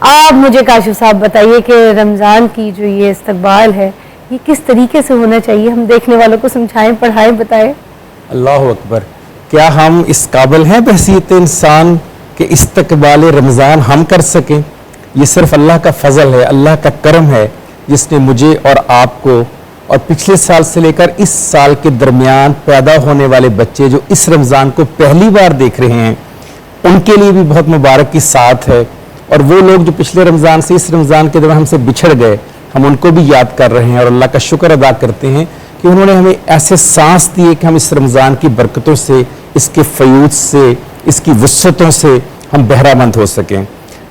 آپ مجھے کاشف صاحب بتائیے کہ رمضان کی جو یہ استقبال ہے یہ کس طریقے سے ہونا چاہیے، ہم دیکھنے والوں کو سمجھائیں، پڑھائیں، بتائیں۔ اللہ اکبر، کیا ہم اس قابل ہیں بحیثیت انسان کہ استقبال رمضان ہم کر سکیں؟ یہ صرف اللہ کا فضل ہے، اللہ کا کرم ہے، جس نے مجھے اور آپ کو اور پچھلے سال سے لے کر اس سال کے درمیان پیدا ہونے والے بچے جو اس رمضان کو پہلی بار دیکھ رہے ہیں ان کے لیے بھی بہت مبارک کی ساتھ ہے، اور وہ لوگ جو پچھلے رمضان سے اس رمضان کے دوران ہم سے بچھڑ گئے ہم ان کو بھی یاد کر رہے ہیں اور اللہ کا شکر ادا کرتے ہیں کہ انہوں نے ہمیں ایسے سانس دیے کہ ہم اس رمضان کی برکتوں سے، اس کے فیوض سے، اس کی وسعتوں سے ہم بہرہ مند ہو سکیں۔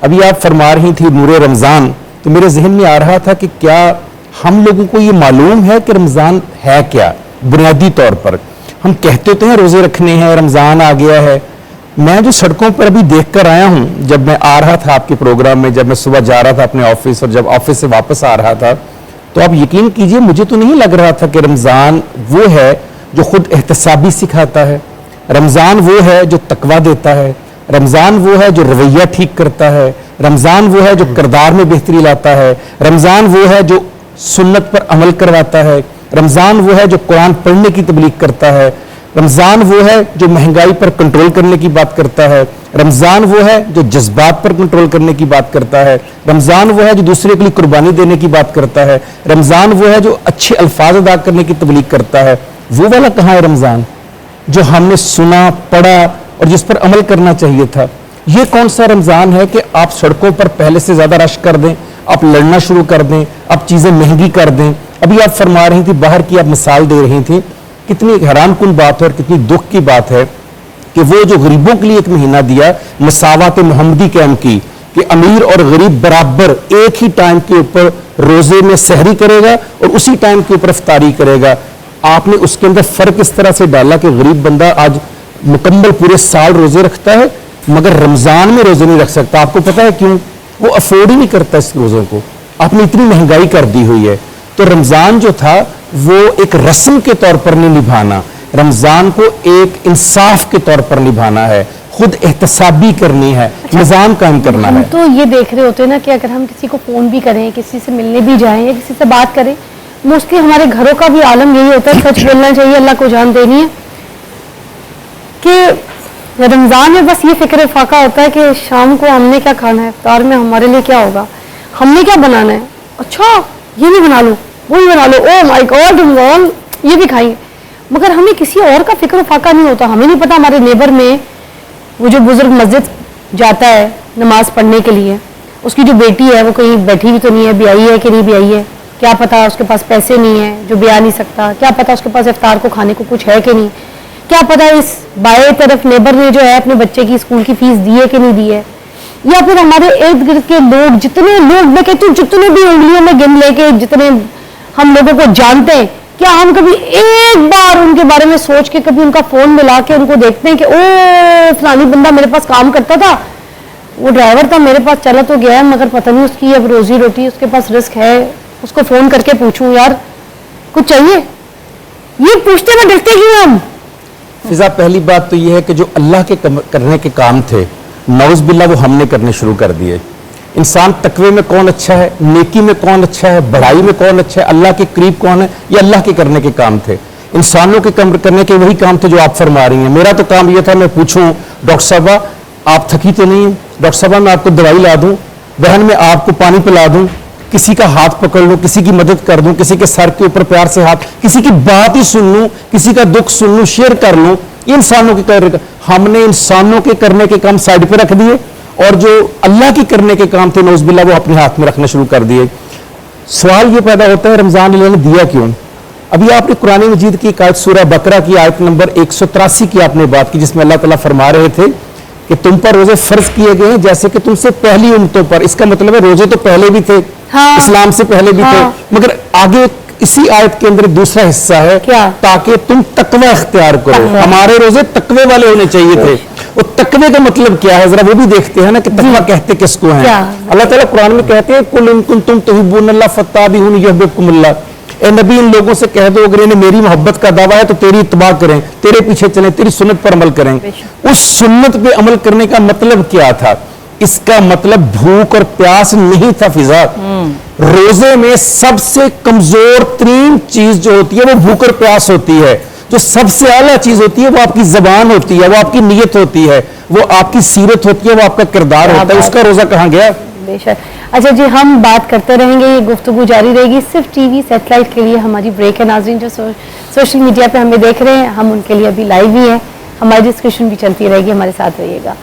ابھی آپ فرما رہی تھی نور رمضان، تو میرے ذہن میں آ رہا تھا کہ کیا ہم لوگوں کو یہ معلوم ہے کہ رمضان ہے کیا؟ بنیادی طور پر ہم کہتے تو ہیں روزے رکھنے ہیں، رمضان آ گیا ہے۔ میں جو سڑکوں پر ابھی دیکھ کر آیا ہوں، جب میں آ رہا تھا آپ کے پروگرام میں، جب میں صبح جا رہا تھا اپنے آفس اور جب آفس سے واپس آ رہا تھا، تو آپ یقین کیجئے مجھے تو نہیں لگ رہا تھا کہ رمضان وہ ہے جو خود احتسابی سکھاتا ہے، رمضان وہ ہے جو تقویٰ دیتا ہے، رمضان وہ ہے جو رویہ ٹھیک کرتا ہے، رمضان وہ ہے جو کردار میں بہتری لاتا ہے، رمضان وہ ہے جو سنت پر عمل کرواتا ہے، رمضان وہ ہے جو قرآن پڑھنے کی تبلیغ کرتا ہے، رمضان وہ ہے جو مہنگائی پر کنٹرول کرنے کی بات کرتا ہے، رمضان وہ ہے جو جذبات پر کنٹرول کرنے کی بات کرتا ہے، رمضان وہ ہے جو دوسرے کے لیے قربانی دینے کی بات کرتا ہے، رمضان وہ ہے جو اچھے الفاظ ادا کرنے کی تبلیغ کرتا ہے۔ وہ والا کہاں ہے رمضان جو ہم نے سنا، پڑھا اور جس پر عمل کرنا چاہیے تھا؟ یہ کون سا رمضان ہے کہ آپ سڑکوں پر پہلے سے زیادہ رش کر دیں، آپ لڑنا شروع کر دیں، آپ چیزیں مہنگی کر دیں؟ ابھی آپ فرما رہی تھی، باہر کی آپ مثال دے رہی تھی، کتنی حیران کن بات ہے اور کتنی دکھ کی بات ہے کہ وہ جو غریبوں کے لیے ایک مہینہ دیا مساوات محمدی قائم کی کہ امیر اور غریب برابر ایک ہی ٹائم کے اوپر روزے میں سحری کرے گا اور اسی ٹائم کے اوپر افطاری کرے گا، آپ نے اس کے اندر فرق اس طرح سے ڈالا کہ غریب بندہ آج مکمل پورے سال روزے رکھتا ہے مگر رمضان میں روزے نہیں رکھ سکتا۔ آپ کو پتا ہے کیوں؟ وہ افورڈ ہی نہیں کرتا اس روزوں کو، آپ نے اتنی مہنگائی کر دی ہوئی ہے۔ تو رمضان جو تھا وہ ایک رسم کے طور پر نہیں نبھانا، رمضان کو ایک انصاف کے طور پر نبھانا ہے، خود احتسابی کرنی ہے، نظام قائم کرنا ہے۔ ہم تو یہ دیکھ رہے ہوتے ہیں نا کہ اگر ہم کسی کو فون بھی کریں، کسی سے ملنے بھی جائیں یا کسی سے بات کریں، موسٹلی ہمارے گھروں کا بھی عالم یہی ہوتا ہے، سچ بولنا چاہیے، اللہ کو جان دینی ہے، کہ رمضان میں بس یہ فکر فاقہ ہوتا ہے کہ شام کو ہم نے کیا کھانا ہے، افطار میں ہمارے لیے کیا ہوگا، ہم نے کیا بنانا ہے، اچھا یہ نہیں بنا لو، وہی بنا لو، او مائی گاڈ رمضان یہ بھی کھائیں گے، مگر ہمیں کسی اور کا فکر و فاقہ نہیں ہوتا۔ ہمیں نہیں پتا ہمارے نیبر میں وہ جو بزرگ مسجد جاتا ہے نماز پڑھنے کے لیے، اس کی جو بیٹی ہے وہ کہیں بیٹھی بھی تو نہیں ہے، بیائی ہے کہ نہیں بیائی ہے، کیا پتا اس کے پاس پیسے نہیں ہیں جو بیاہ نہیں سکتا، کیا پتا اس کے پاس افطار کو کھانے کو کچھ ہے کہ نہیں، کیا پتا اس بائیں طرف نیبر نے جو ہے اپنے بچے کی اسکول کی فیس دی ہے کہ نہیں دی ہے، یا پھر ہمارے ارد گرد کے لوگ، جتنے لوگ میں کہتی ہوں جتنے بھی انگلیوں میں گن لے کے جتنے ہم لوگوں کو جانتے ہیں، کیا ہم کبھی ایک بار ان کے بارے میں سوچ کے کبھی ان کا فون ملا کے ان کو دیکھتے ہیں کہ او فلانی بندہ میرے پاس کام کرتا تھا، وہ ڈرائیور تھا میرے پاس، چلا تو گیا ہے مگر پتہ نہیں اس کی اب روزی روٹی، اس کے پاس رزق ہے، اس کو فون کر کے پوچھوں یار کچھ چاہیے، یہ پوچھتے میں ڈرتے کیوں ہم؟ فضا، پہلی بات تو یہ ہے کہ جو اللہ کے کرنے کے کام تھے نعوذ باللہ وہ ہم نے کرنے شروع کر دیے۔ انسان تقوی میں کون اچھا ہے، نیکی میں کون اچھا ہے، بڑائی میں کون اچھا ہے، اللہ کے قریب کون ہے، یہ اللہ کے کرنے کے کام تھے۔ انسانوں کے کرنے کے وہی کام تھے جو آپ فرما رہی ہیں۔ میرا تو کام یہ تھا میں پوچھوں ڈاکٹر صاحبہ آپ تھکی تو نہیں ہیں، ڈاکٹر صاحبہ میں آپ کو دوائی لا دوں، بہن میں آپ کو پانی پلا دوں، کسی کا ہاتھ پکڑ لوں، کسی کی مدد کر دوں، کسی کے سر کے اوپر پیار سے ہاتھ، کسی کی بات ہی سن لوں، کسی کا دکھ سن لوں، شیئر کر لوں، یہ انسانوں کے کرنے کا۔ ہم نے انسانوں کے کرنے کے کام سائڈ پہ رکھ دیے اور جو اللہ کے کرنے کے کام تھے نعوذ باللہ وہ اپنے ہاتھ میں رکھنا شروع کر دیے۔ سوال یہ پیدا ہوتا ہے رمضان اللہ نے دیا کیوں؟ ابھی آپ نے قرآن مجید کی ایک آیت سورہ بقرہ کی آیت نمبر 183 کی آپ نے بات کی، جس میں اللہ تعالیٰ فرما رہے تھے کہ تم پر روزے فرض کیے گئے ہیں جیسے کہ تم سے پہلی امتوں پر۔ اس کا مطلب ہے روزے تو پہلے بھی تھے، اسلام سے پہلے بھی تھے، مگر آگے اسی آیت کے اندر ایک دوسرا حصہ ہے تاکہ تم تقوی اختیار کرو۔ ہمارے روزے تقوی والے ہونے چاہیے تھے۔ وہ تقوی کا مطلب کیا ہے ذرا وہ بھی دیکھتے ہیں نا کہ تقوی کہتے کس کو ہیں۔ اللہ تعالیٰ قرآن میں کہتے ہیں قُلْ إِن كُنتُمْ تُحِبُّونَ اللَّهَ فَاتَّبِعُونِي يُحْبِبْكُمُ اللَّهُ، اے نبی ان لوگوں سے کہہ دو اگر انہیں میری محبت کا دعویٰ ہے تو تیری اتباع کریں، تیرے پیچھے چلیں، تیری سنت پر عمل کریں۔ اس سنت پہ عمل کرنے کا مطلب کیا تھا اس کا مطلب بھوک اور پیاس نہیں تھا فضا. روزے میں سب سے کمزور ترین چیز جو ہوتی ہے وہ بھوک اور پیاس ہوتی ہے. جو سب سے اعلیٰ چیز ہوتی ہے وہ آپ کی زبان ہوتی ہے, وہ آپ کی نیت ہوتی ہے, وہ آپ کی سیرت ہوتی ہے, وہ آپ کا کردار ہوتا ہے. اس کا روزہ کہاں گیا؟ بے شک. اچھا جی, ہم بات کرتے رہیں گے, یہ گفتگو جاری رہے گی. صرف ٹی وی سیٹلائٹ کے لیے ہماری بریک ہے. ناظرین جو سوشل میڈیا پہ ہمیں دیکھ رہے ہیں, ہم ان کے لیے ابھی لائیو ہی ہیں. ہماری ڈسکشن بھی چلتی رہے گی, ہمارے ساتھ رہیے گا.